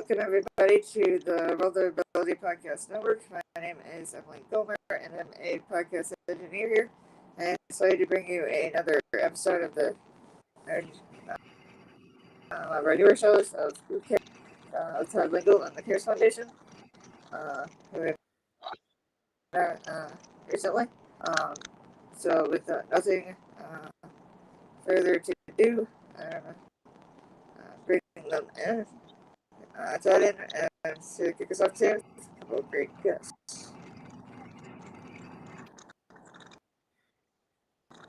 welcome everybody to the Vulnerability Podcast Network. My name is Emily Gomer, and I'm a podcast engineer here. And I'm excited to bring you another episode of our newer shows of Who Cares, Todd Lingel and the Cares Foundation, who have recently. Um, so with nothing further to do, bring them in. Todd in and to kick us off today with a couple of great guests.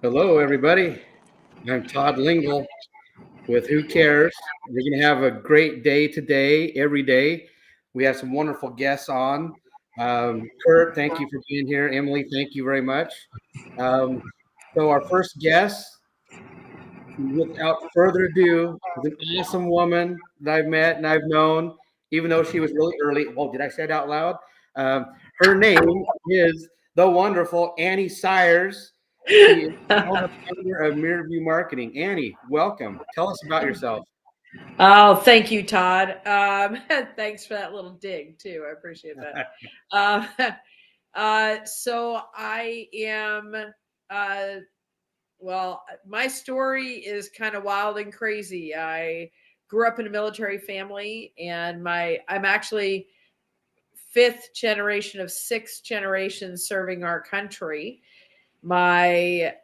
Hello, everybody. I'm Todd Lingel with Who Cares. We're going to have a great day today, every day. We have some wonderful guests on. Kurt, thank you for being here. Emily, thank you very much. So our first guest, without further ado, is an awesome woman that I've met and I've known, even though she was really early. Well, did I say it out loud? Her name is the wonderful Annie Sires. She is the founder of Mirrorview Marketing. Annie, welcome. Tell us about yourself. Oh, thank you, Todd. Thanks for that little dig too. I appreciate that. So I am, well, my story is kind of wild and crazy. I grew up in a military family, and I'm actually fifth generation of 6 generations serving our country. My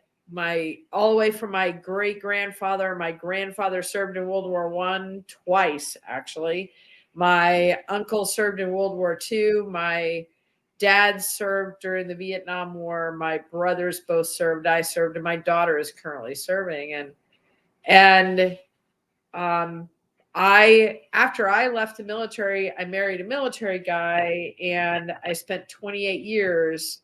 all the way from my great grandfather. My grandfather served in World War I twice, actually. My uncle served in World War II. My dad served during the Vietnam War. My brothers both served. I served, and my daughter is currently serving. And after I left the military, I married a military guy, and I spent 28 years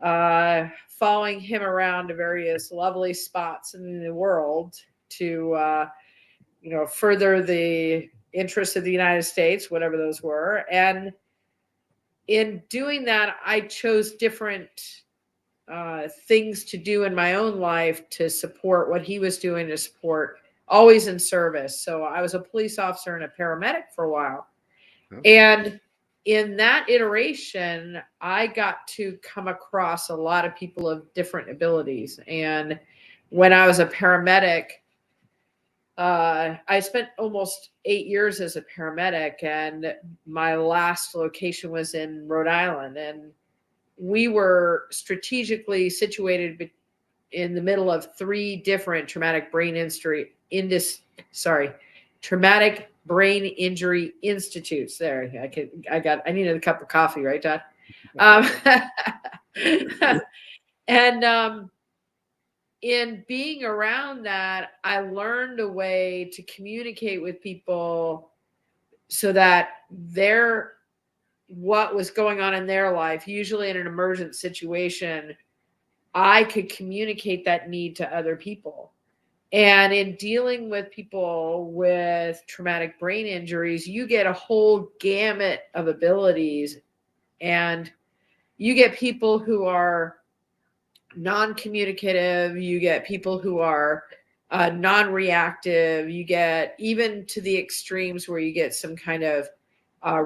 following him around to various lovely spots in the world to further the interests of the United States, whatever those were. And in doing that, I chose different things to do in my own life to support what he was doing, to support, always in service. So I was a police officer and a paramedic for a while. Okay. And in that iteration, I got to come across a lot of people of different abilities. And when I was a paramedic, I spent almost 8 years as a paramedic, and my last location was in Rhode Island. And we were strategically situated in the middle of 3 different traumatic brain injury institutes. There, I needed a cup of coffee, right, Todd? And in being around that, I learned a way to communicate with people so that what was going on in their life, usually in an emergent situation, I could communicate that need to other people. And in dealing with people with traumatic brain injuries, you get a whole gamut of abilities. And you get people who are non-communicative. You get people who are non-reactive. You get even to the extremes where you get some kind of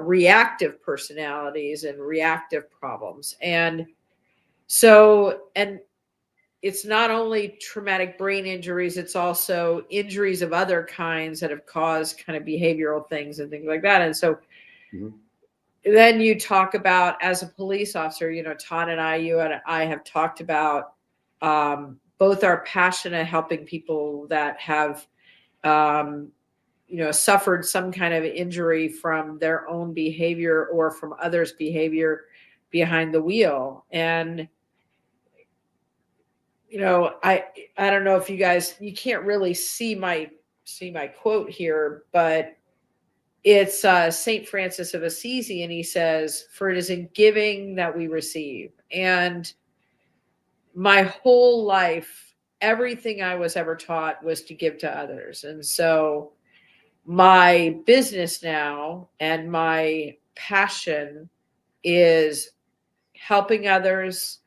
reactive personalities and reactive problems. And it's not only traumatic brain injuries, it's also injuries of other kinds that have caused kind of behavioral things and things like that. And so then you talk about, as a police officer, Todd and you and I have talked about both our passion at helping people that have, suffered some kind of injury from their own behavior or from others' behavior behind the wheel. And I don't know if you can't really see my quote here, but it's St. Francis of Assisi, and he says, "For it is in giving that we receive." And my whole life, everything I was ever taught was to give to others. And so my business now and my passion is helping others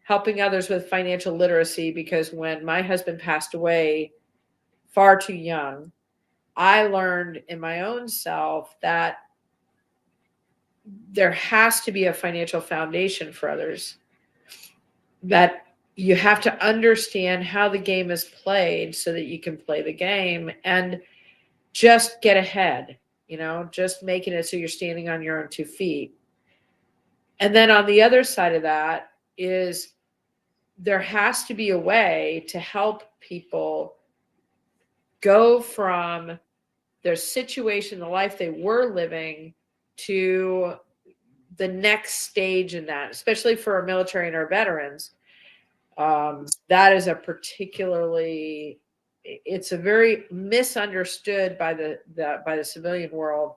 with financial literacy, because when my husband passed away far too young, I learned in my own self that there has to be a financial foundation for others, that you have to understand how the game is played so that you can play the game and just get ahead, just making it so you're standing on your own 2 feet. And then on the other side of that is there has to be a way to help people go from their situation, the life they were living, to the next stage in that, especially for our military and our veterans. That is it's a very misunderstood by the civilian world.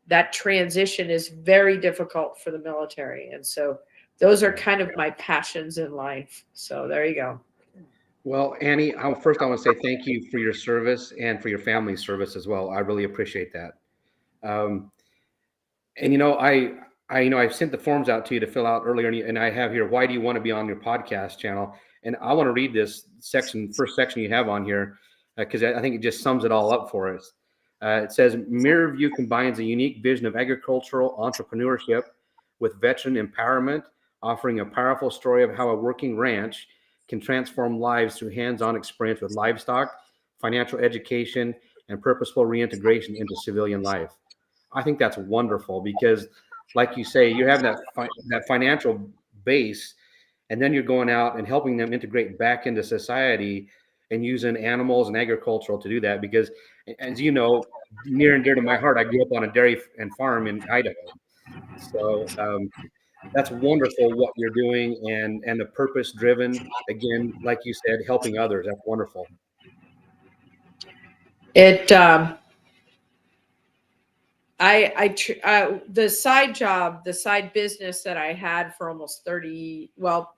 That transition is very difficult for the military. And so those are kind of my passions in life. So there you go. Well, Annie, first I want to say thank you for your service and for your family's service as well. I really appreciate that. And I've sent the forms out to you to fill out earlier, and I have here, why do you want to be on your podcast channel? And I want to read this first section you have on here, because I think it just sums it all up for us. It says, Mirror View combines a unique vision of agricultural entrepreneurship with veteran empowerment, offering a powerful story of how a working ranch can transform lives through hands-on experience with livestock, financial education, and purposeful reintegration into civilian life. I think that's wonderful because, like you say, you have that financial base, and then you're going out and helping them integrate back into society and using animals and agricultural to do that. Because, as you know, near and dear to my heart, I grew up on a dairy and farm in Idaho. So that's wonderful what you're doing, and the purpose driven, again, like you said, helping others. That's wonderful. The side business that I had for almost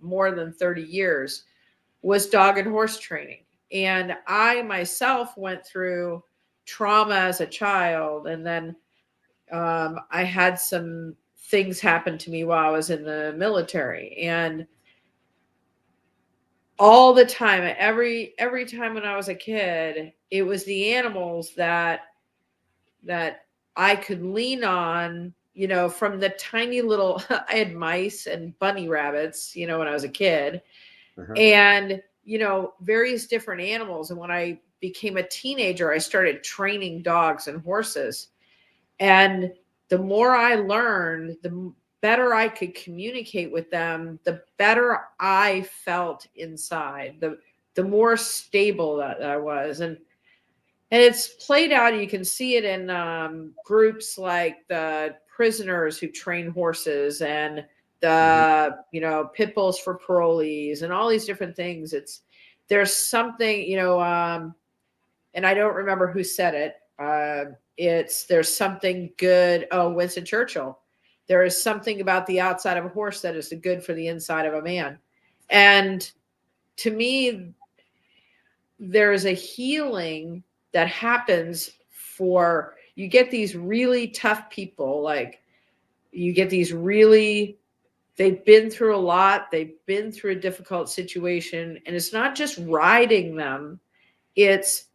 more than 30 years was dog and horse training. And I myself went through trauma as a child. And then I had some things happen to me while I was in the military. And all the time, every time when I was a kid, it was the animals that I could lean on, from the tiny little, I had mice and bunny rabbits, when I was a kid, and, various different animals. And when I became a teenager, I started training dogs and horses. And the more I learned, the better I could communicate with them, the better I felt inside, the more stable that I was. And it's played out. You can see it in groups like the prisoners who train horses and the, pit bulls for parolees and all these different things. There's something, and I don't remember who said it. There's something good. Oh, Winston Churchill. There is something about the outside of a horse that is good for the inside of a man. And to me, there is a healing that happens you get these really tough people, like you get they've been through a lot, they've been through a difficult situation, and it's not just riding them, it's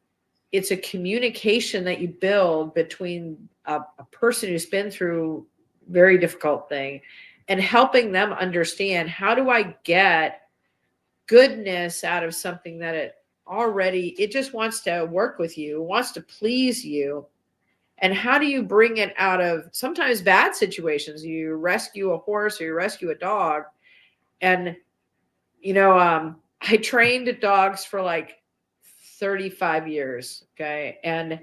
a communication that you build between a person who's been through a very difficult thing and helping them understand, how do I get goodness out of something that it just wants to work with you, wants to please you. And how do you bring it out of sometimes bad situations? You rescue a horse or you rescue a dog. And, I trained dogs for like 35 years. Okay. And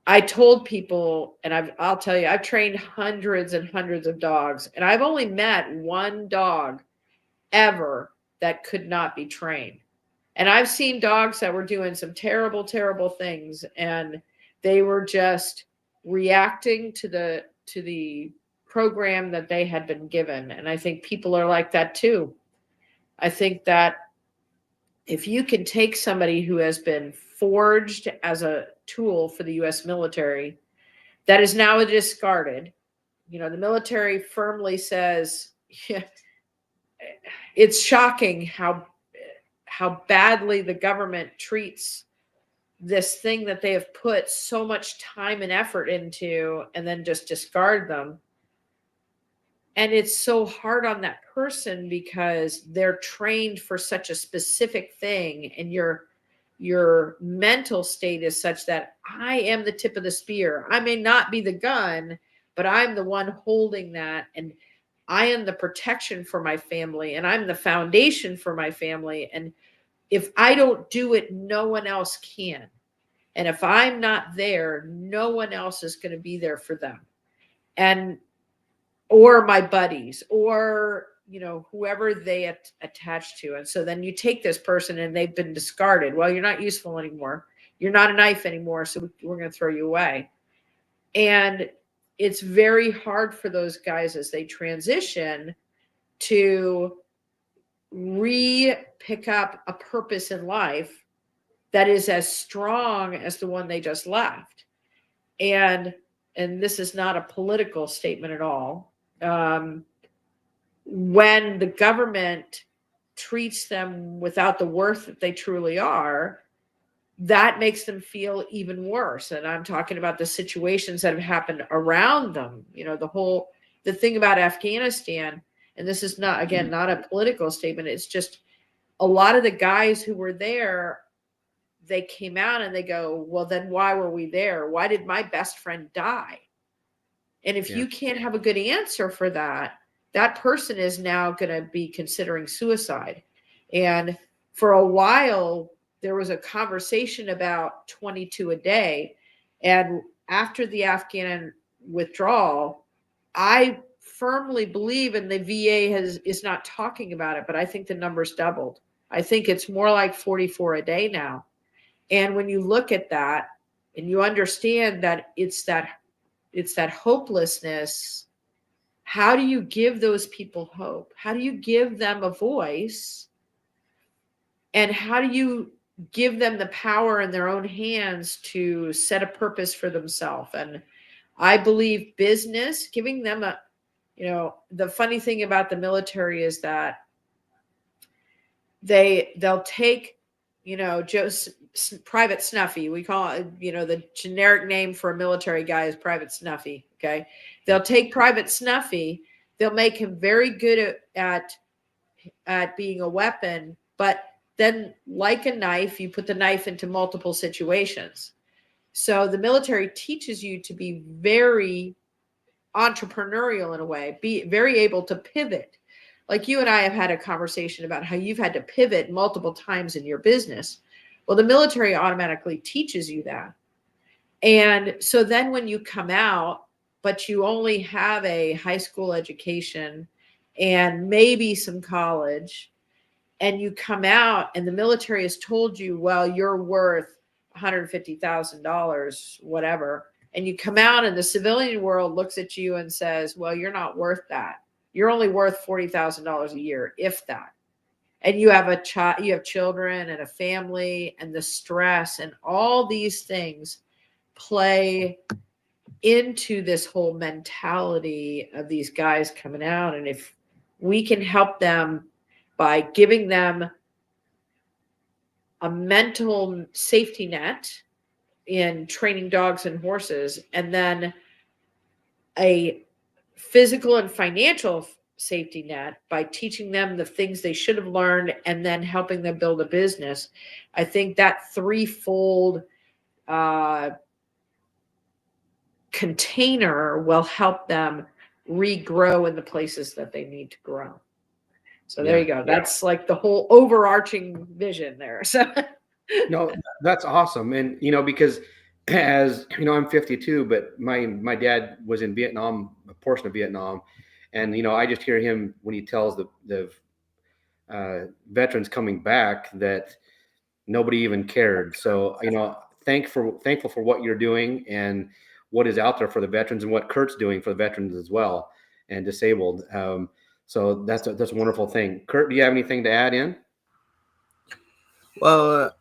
I told people, and I'll tell you, I've trained hundreds and hundreds of dogs, and I've only met one dog ever that could not be trained. And I've seen dogs that were doing some terrible, terrible things, and they were just reacting to the program that they had been given. And I think people are like that too. I think that if you can take somebody who has been forged as a tool for the U.S. military that is now discarded, the military firmly says, yeah, it's shocking how badly the government treats this thing that they have put so much time and effort into, and then just discard them. And it's so hard on that person because they're trained for such a specific thing, and your mental state is such that I am the tip of the spear. I may not be the gun, but I'm the one holding that, and I am the protection for my family, and I'm the foundation for my family. And if I don't do it, no one else can. And if I'm not there, no one else is going to be there for them. And or my buddies, or whoever they attach to. And so then you take this person and they've been discarded. Well, you're not useful anymore. You're not a knife anymore, so we're going to throw you away. And it's very hard for those guys as they transition to pick up a purpose in life that is as strong as the one they just left. And this is not a political statement at all. When the government treats them without the worth that they truly are, that makes them feel even worse. And I'm talking about the situations that have happened around them. The thing about Afghanistan, and this is not, again, not a political statement. It's just a lot of the guys who were there, they came out and they go, well, then why were we there? Why did my best friend die? And if you can't have a good answer for that, that person is now going to be considering suicide. And for a while, there was a conversation about 22 a day. And after the Afghan withdrawal, I firmly believe, and the VA is not talking about it, but I think the number's doubled. I think it's more like 44 a day now. And when you look at that and you understand that it's that hopelessness, how do you give those people hope? How do you give them a voice? And how do you give them the power in their own hands to set a purpose for themselves? And I believe business, giving them the funny thing about the military is that they'll take, Joe's Private Snuffy. We call it, the generic name for a military guy is Private Snuffy. Okay. They'll take Private Snuffy. They'll make him very good at being a weapon, but then like a knife, you put the knife into multiple situations. So the military teaches you to be very entrepreneurial in a way, be very able to pivot. Like you and I have had a conversation about how you've had to pivot multiple times in your business. Well, the military automatically teaches you that. And so then when you come out, but you only have a high school education and maybe some college, and you come out and the military has told you, well, you're worth $150,000, whatever. And you come out and the civilian world looks at you and says, well, you're not worth that. You're only worth $40,000 a year, if that. And you have you have children and a family, and the stress and all these things play into this whole mentality of these guys coming out. And if we can help them by giving them a mental safety net in training dogs and horses, and then a physical and financial safety net by teaching them the things they should have learned and then helping them build a business, I think that threefold container will help them regrow in the places that they need to grow. So there you go. That's like the whole overarching vision there. So no, that's awesome. And, because as I'm 52, but my dad was in Vietnam, a portion of Vietnam. And, I just hear him when he tells the veterans coming back that nobody even cared. So, thankful for what you're doing and what is out there for the veterans, and what Kurt's doing for the veterans as well and disabled. So that's a wonderful thing. Kurt, do you have anything to add in? Well,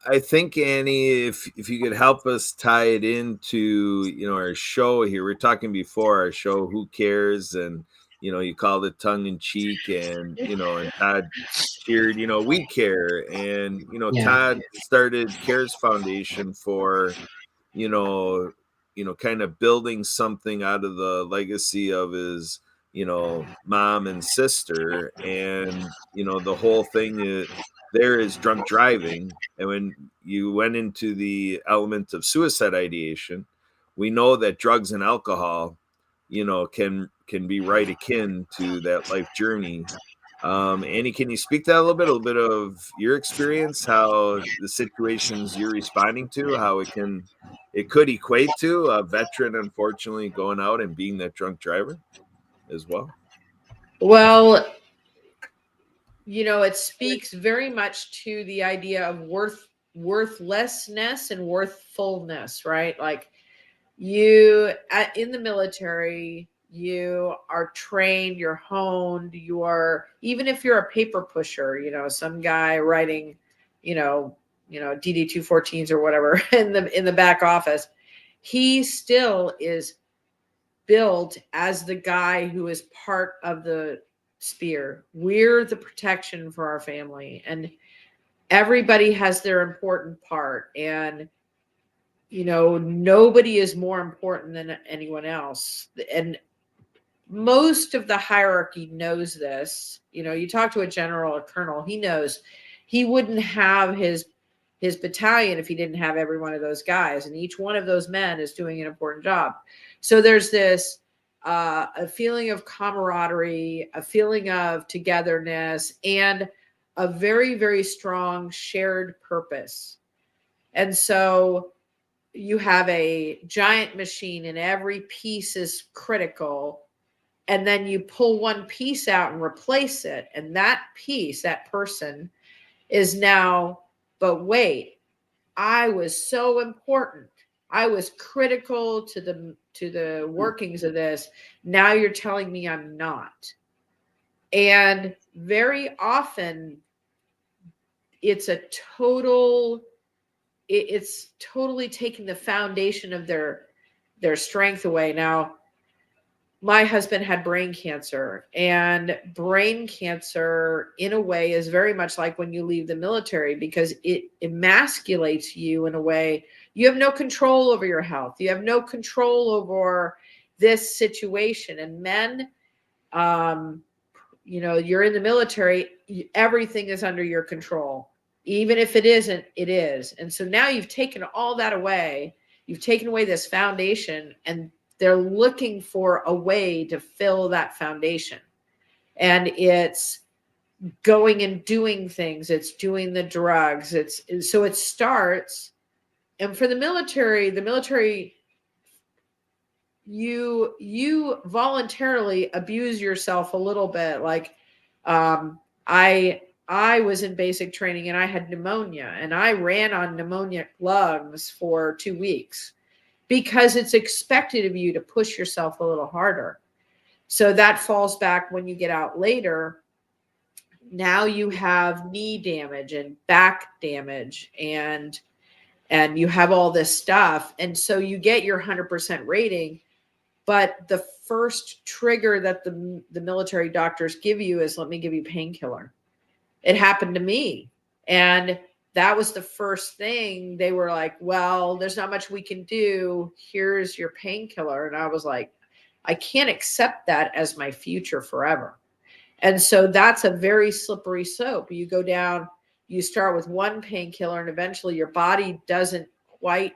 I think, Annie, if you could help us tie it into, our show here. We were talking before our show, Who Cares? And, you called it tongue in cheek, and, and Todd cheered, we care. And, Todd started Cares Foundation for, kind of building something out of the legacy of his mom and sister, and the whole thing there is drunk driving. And when you went into the element of suicide ideation, we know that drugs and alcohol can be right akin to that life journey. Annie, can you speak to that a little bit of your experience, how the situations you're responding to, how it could equate to a veteran, unfortunately, going out and being that drunk driver as well? Well, it speaks very much to the idea of worthlessness and worthfulness, right? Like in the military, you are trained, you're honed, even if you're a paper pusher, some guy writing, DD 214s or whatever in the back office, he still is built as the guy who is part of the spear. We're the protection for our family, and everybody has their important part. And nobody is more important than anyone else. And most of the hierarchy knows this. You talk to a general or colonel, he knows he wouldn't have his battalion if he didn't have every one of those guys. And each one of those men is doing an important job. So there's this a feeling of camaraderie, a feeling of togetherness, and a very, very strong shared purpose. And so you have a giant machine and every piece is critical. And then you pull one piece out and replace it. And that piece, that person is now, but wait, I was so important. I was critical to the workings of this. Now you're telling me I'm not. And very often it's totally taking the foundation of their strength away. Now, my husband had brain cancer, and brain cancer in a way is very much like when you leave the military, because it emasculates you in a way. You have no control over your health. You have no control over this situation. And men, you're in the military, everything is under your control. Even if it isn't, it is. And so now you've taken all that away. You've taken away this foundation, and they're looking for a way to fill that foundation. And it's going and doing things. It's doing the drugs. So it starts. And for the military, you voluntarily abuse yourself a little bit. Like, I was in basic training and I had pneumonia, and I ran on pneumonic lungs for 2 weeks, because it's expected of you to push yourself a little harder. So that falls back when you get out later. Now you have knee damage and back damage, and you have all this stuff. And so you get your 100% rating. But the first trigger that the military doctors give you is, let me give you painkiller. It happened to me. And that was the first thing. They were like, well, there's not much we can do. Here's your painkiller. And I was like, I can't accept that as my future forever. And so that's a very slippery slope. You go down, you start with one painkiller, and eventually your body doesn't quite,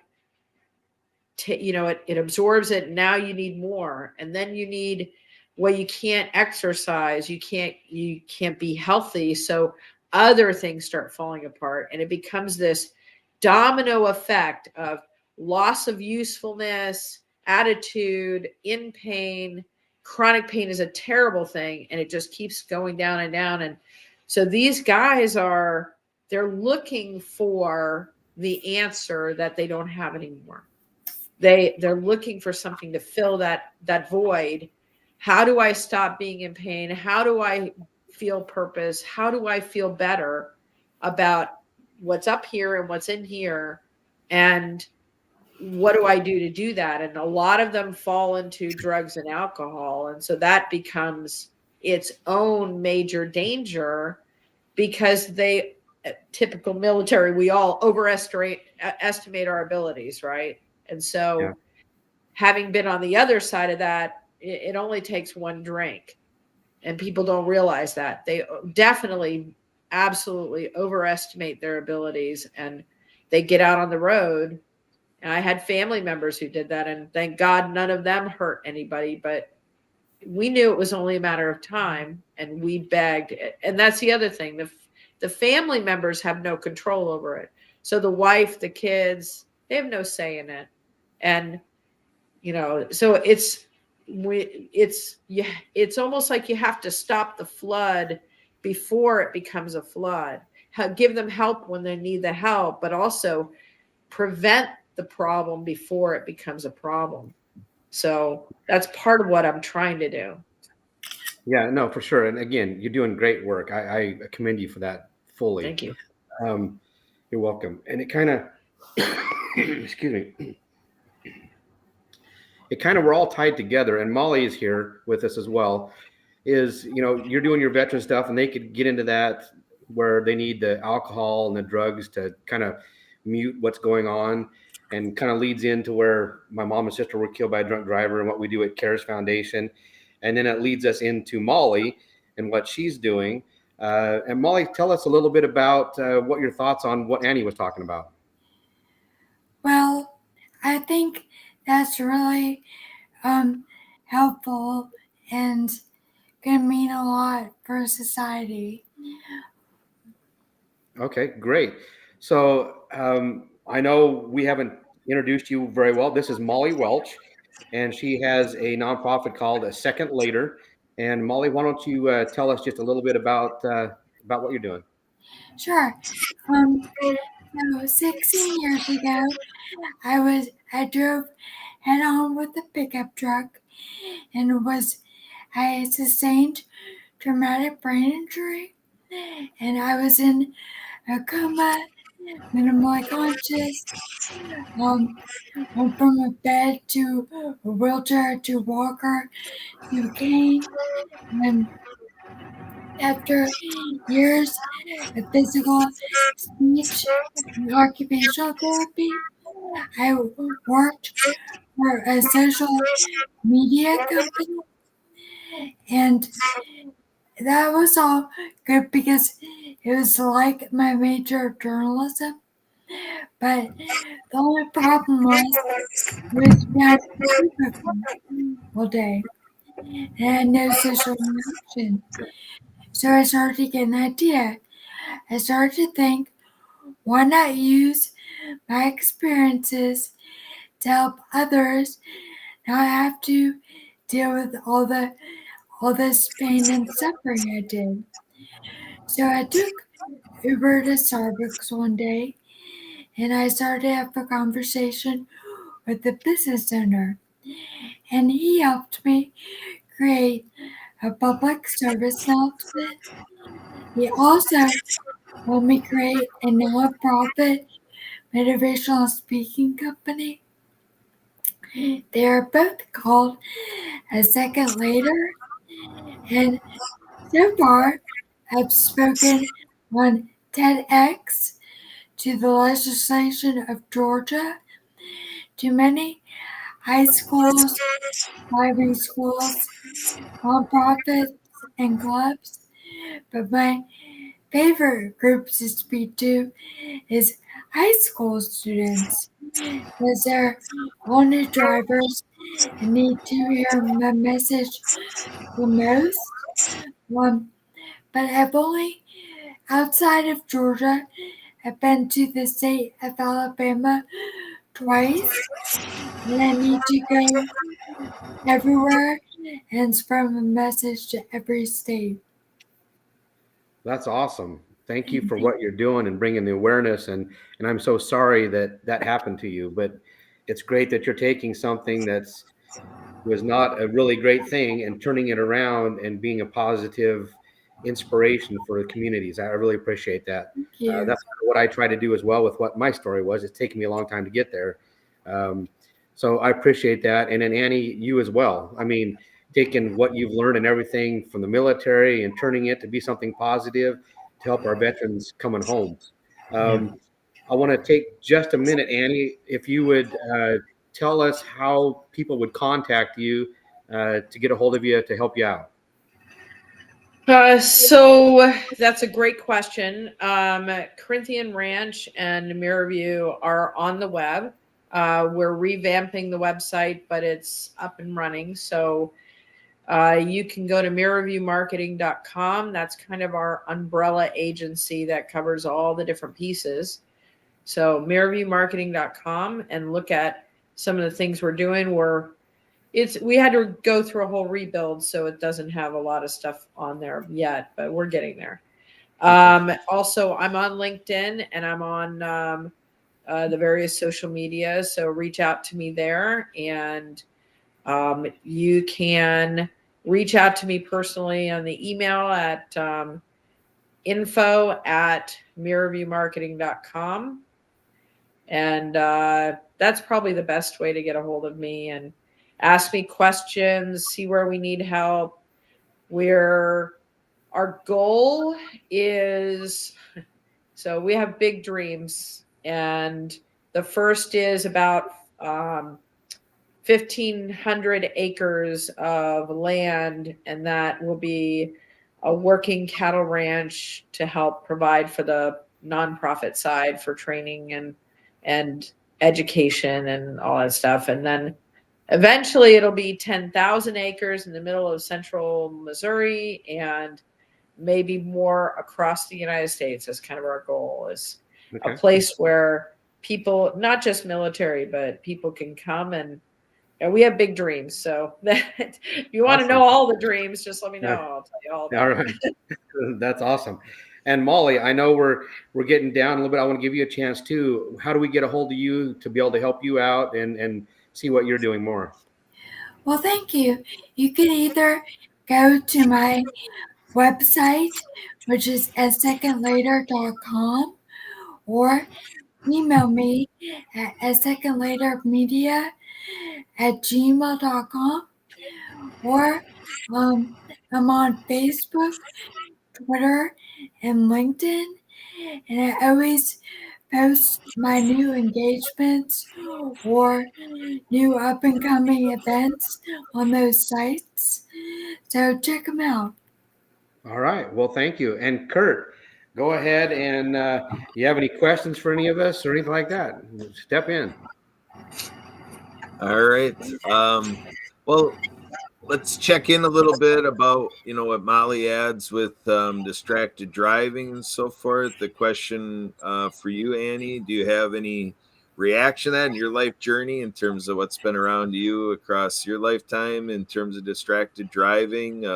it absorbs it. Now you need more. And then you need, well, you can't exercise. You can't be healthy. So other things start falling apart, and it becomes this domino effect of loss of usefulness, attitude, in pain. Chronic pain is a terrible thing, and it just keeps going down and down. And so these guys they're looking for the answer that they don't have anymore. They're looking for something to fill that void. How do I stop being in pain? How do I feel purpose? How do I feel better about what's up here and what's in here? And what do I do to do that? And a lot of them fall into drugs and alcohol. And so that becomes its own major danger, because typical military, we all estimate our abilities, right? And so having been on the other side of that, it only takes one drink. And people don't realize that. They definitely, absolutely overestimate their abilities, and they get out on the road. And I had family members who did that, and thank God none of them hurt anybody, but we knew it was only a matter of time, and we begged. And that's the other thing. The family members have no control over it. So the wife, the kids, they have no say in it. And, so it's almost like you have to stop the flood before it becomes a flood. Give them help when they need the help, but also prevent the problem before it becomes a problem. So that's part of what I'm trying to do. Yeah, no, for sure. And again, you're doing great work. I commend you for that fully. Thank you. You're welcome. And it kind of, excuse me, we're all tied together. And Molly is here with us as well. You're doing your veteran stuff, and they could get into that where they need the alcohol and the drugs to kind of mute what's going on, and kind of leads into where my mom and sister were killed by a drunk driver and what we do at CARES Foundation. And then it leads us into Molly and what she's doing. And Molly, tell us a little bit about what your thoughts on what Annie was talking about. Well, I think that's really helpful and can mean a lot for society. Okay, great. So I know we haven't introduced you very well. This is Molly Welch, and she has a nonprofit called A Second Later. And Molly, why don't you tell us just a little bit about what you're doing? Sure. So 16 years ago, I drove head on with a pickup truck, and I sustained traumatic brain injury, and I was in a coma, minimally conscious, went from a bed to a wheelchair to a walker to a cane, and after years of physical, speech, and occupational therapy, I worked for a social media company, and that was all good because it was like my major of journalism. But the only problem was we had all day and I had no social interaction. So I started to get an idea. I started to think, why not use my experiences to help others not have to deal with all this pain and suffering I did. So I took Uber to Starbucks one day, and I started to have a conversation with the business owner, and he helped me create a public service announcement. He also helped me create a nonprofit motivational speaking company. They are both called A Second Later, and so far I've spoken on TEDx, to the legislation of Georgia, to many high schools, driving schools, nonprofits, and clubs. But my favorite group to speak to is high school students, because they're all new drivers and need to hear my message the most. But I've only, outside of Georgia, I've been to the state of Alabama twice, and I need to go everywhere and spread a message to every state. That's awesome. Thank you for what you're doing and bringing the awareness. And I'm so sorry that happened to you, but it's great that you're taking something was not a really great thing and turning it around and being a positive inspiration for the communities. I really appreciate that. Thank you. That's what I try to do as well with what my story was. It's taken me a long time to get there. So I appreciate that. And then Annie, you as well. I mean, taking what you've learned and everything from the military and turning it to be something positive to help our veterans coming home. I want to take just a minute, Annie, if you would tell us how people would contact you to get a hold of you to help you out? So that's a great question. Corinthian Ranch and Mirrorview are on the web. We're revamping the website, but it's up and running. So you can go to mirrorviewmarketing.com. That's kind of our umbrella agency that covers all the different pieces. So mirrorviewmarketing.com, and look at some of the things we're doing. We had to go through a whole rebuild, so it doesn't have a lot of stuff on there yet, but we're getting there. Also, I'm on LinkedIn, and I'm on the various social media, so reach out to me there. And you can reach out to me personally on the email at info@mirrorviewmarketing.com. And that's probably the best way to get a hold of me and ask me questions, see where we need help. Our goal is, so we have big dreams, and the first is about 1,500 acres of land, and that will be a working cattle ranch to help provide for the nonprofit side for training and education and all that stuff. And then eventually it'll be 10,000 acres in the middle of central Missouri, and maybe more across the United States. That's kind of our goal, is a place where people, not just military, but people can come, and we have big dreams. So if you want to know all the dreams, just let me know. I'll tell you all about All right. That's awesome. And Molly, I know we're getting down a little bit. I want to give you a chance too. How do we get a hold of you to be able to help you out and see what you're doing more? Well, thank you. You can either go to my website, which is asecondlater.com, or email me at asecondlatermedia@gmail.com, or I'm on Facebook, Twitter, and LinkedIn, and I always post my new engagements or new up-and-coming events on those sites, so check them out. All right. Well, thank you. And Kurt, go ahead, and you have any questions for any of us or anything like that? Step in. All right. Well, let's check in a little bit about, what Molly adds with distracted driving and so forth. The question for you, Annie, do you have any reaction to that in your life journey in terms of what's been around you across your lifetime in terms of distracted driving?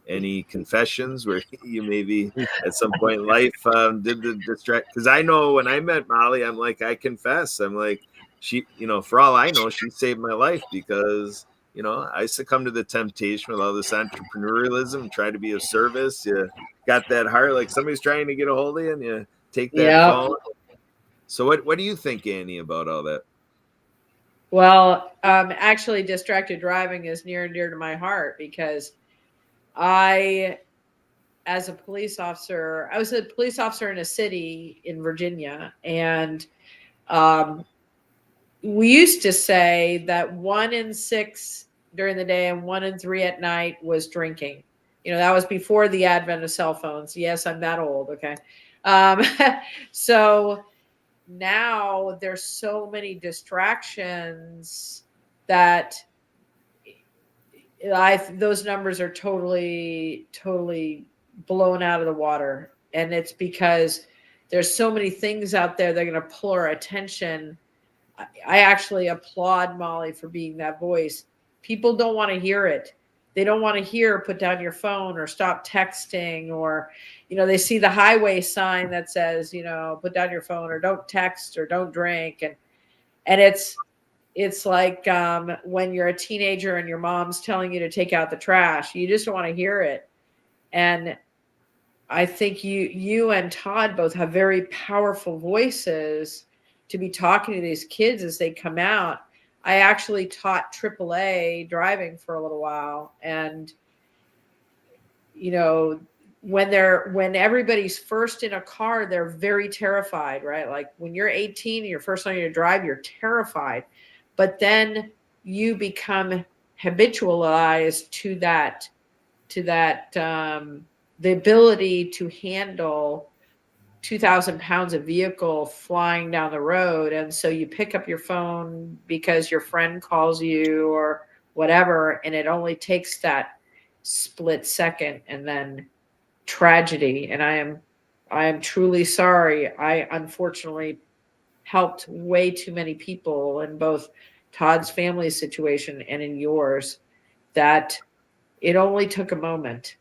Any confessions where you maybe at some point in life did the distract? Because I know when I met Molly, I'm like, I confess, I'm like, she, for all I know, she saved my life because I succumbed to the temptation with all this entrepreneurialism, try to be of service. You got that heart, like somebody's trying to get a hold of you, and you take that phone. So what do you think, Annie, about all that? Well, actually, distracted driving is near and dear to my heart, because as a police officer, I was a police officer in a city in Virginia, and we used to say that 1 in 6 during the day and 1 in 3 at night was drinking. That was before the advent of cell phones. Yes, I'm that old. Okay. So now there's so many distractions that those numbers are totally blown out of the water. And it's because there's so many things out there that are going to pull our attention. I actually applaud Molly for being that voice. People don't want to hear it. They don't want to hear put down your phone or stop texting, or they see the highway sign that says put down your phone or don't text or don't drink, and it's like when you're a teenager and your mom's telling you to take out the trash, you just don't want to hear it. And I think you and Todd both have very powerful voices to be talking to these kids as they come out. I actually taught AAA driving for a little while, and when everybody's first in a car, they're very terrified, right? Like when you're 18 and you're first learning to drive, you're terrified. But then you become habitualized to that the ability to handle 2,000 pounds of vehicle flying down the road. And so you pick up your phone because your friend calls you or whatever, and it only takes that split second and then tragedy. And I am truly sorry. I unfortunately helped way too many people in both Todd's family situation and in yours, that it only took a moment.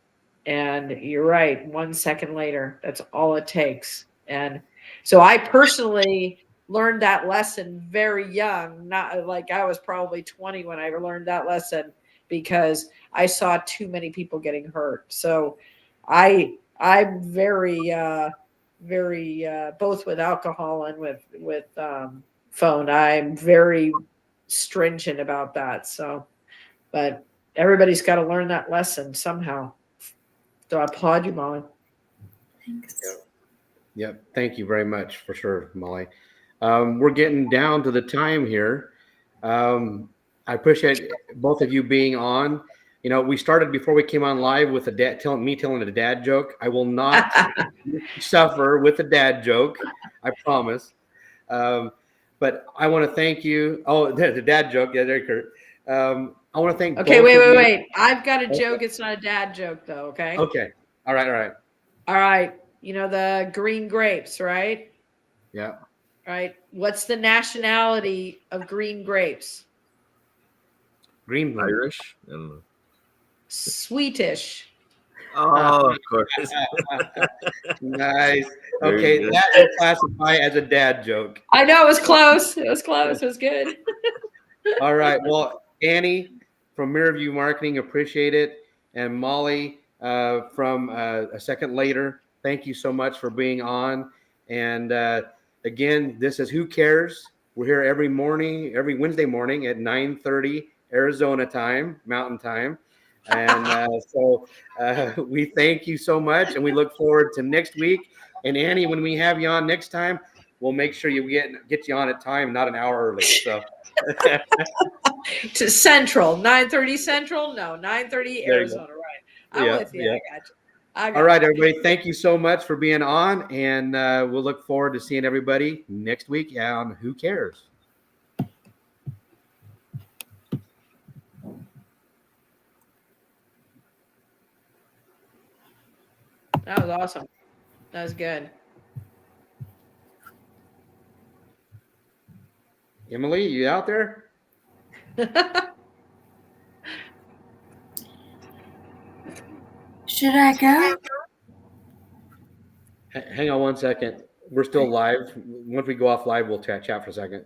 And you're right, 1 second later, that's all it takes. And so I personally learned that lesson very young, not like I was probably 20 when I learned that lesson, because I saw too many people getting hurt. So I'm very both with alcohol and with phone, I'm very stringent about that. So, but everybody's got to learn that lesson somehow. So I applaud you, Molly. Thanks. Yep. Thank you very much for sure, Molly. We're getting down to the time here. I appreciate both of you being on. You know, we started before we came on live with telling a dad joke. I will not suffer with a dad joke. I promise. But I want to thank you. Oh, the dad joke. Yeah, there, Kurt. I want to thank. Okay, both of you. wait. I've got a joke. It's not a dad joke, though. Okay. Okay. All right. All right. You know the green grapes, right? Yeah. All right. What's the nationality of green grapes? Green. Irish. I don't know. Swedish. Oh, of course. Nice. Very Okay, good. that will classify as a dad joke. I know it was close. It was close. It was good. All right. Well, Annie from Mirrorview Marketing, appreciate it. And Molly from A Second Later, thank you so much for being on. And again, this is Who Cares? We're here every Wednesday morning at 9:30 Arizona time, Mountain Time. And so we thank you so much, and we look forward to next week. And Annie, when we have you on next time, we'll make sure you get you on at time, not an hour early. So To Central, 9:30 Central. No, 9:30 Arizona. Right. I'm with you. Yeah. I got All right, you. everybody. Thank you so much for being on, and we'll look forward to seeing everybody next week on Who Cares. That was awesome. That was good. Emily, you out there? Should I go? Hang on 1 second. We're still live. Once we go off live, we'll chat for a second.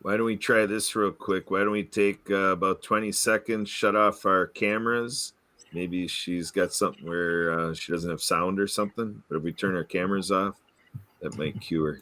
Why don't we try this real quick? Why don't we take about 20 seconds, shut off our cameras? Maybe she's got something where she doesn't have sound or something. But if we turn our cameras off, that might cue her.